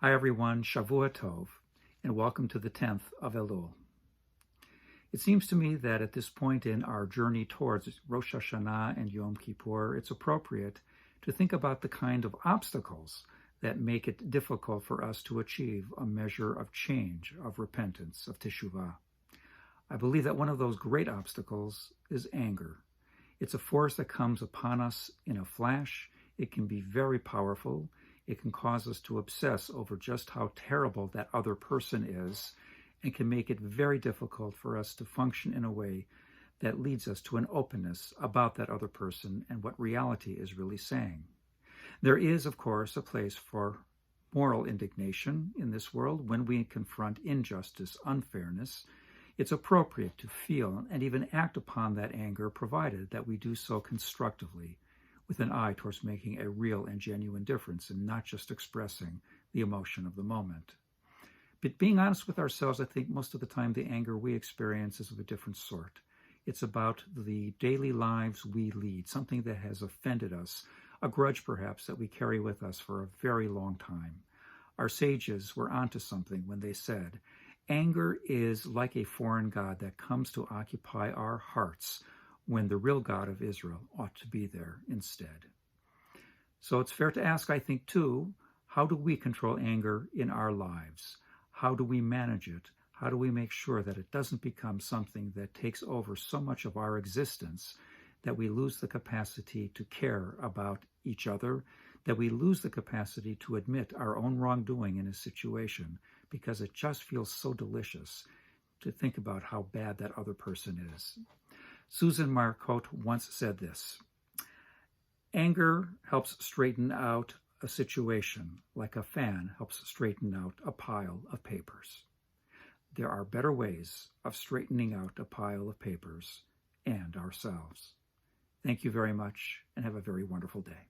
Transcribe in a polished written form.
Hi everyone, Shavua Tov, and welcome to the 10th of Elul. It seems to me that at this point in our journey towards Rosh Hashanah and Yom Kippur, it's appropriate to think about the kind of obstacles that make it difficult for us to achieve a measure of change, of repentance, of teshuvah. I believe that one of those great obstacles is anger. It's a force that comes upon us in a flash. It can be very powerful. It can cause us to obsess over just how terrible that other person is, and can make it very difficult for us to function in a way that leads us to an openness about that other person and what reality is really saying. There is, of course, a place for moral indignation in this world when we confront injustice, unfairness. It's appropriate to feel and even act upon that anger, provided that we do so constructively, with an eye towards making a real and genuine difference and not just expressing the emotion of the moment. But being honest with ourselves, I think most of the time the anger we experience is of a different sort. It's about the daily lives we lead, something that has offended us, a grudge perhaps that we carry with us for a very long time. Our sages were onto something when they said, anger is like a foreign god that comes to occupy our hearts, when the real God of Israel ought to be there instead. So it's fair to ask, I think, too, how do we control anger in our lives? How do we manage it? How do we make sure that it doesn't become something that takes over so much of our existence that we lose the capacity to care about each other, that we lose the capacity to admit our own wrongdoing in a situation because it just feels so delicious to think about how bad that other person is. Susan Marcotte once said this: anger helps straighten out a situation like a fan helps straighten out a pile of papers. There are better ways of straightening out a pile of papers and ourselves. Thank you very much, and have a very wonderful day.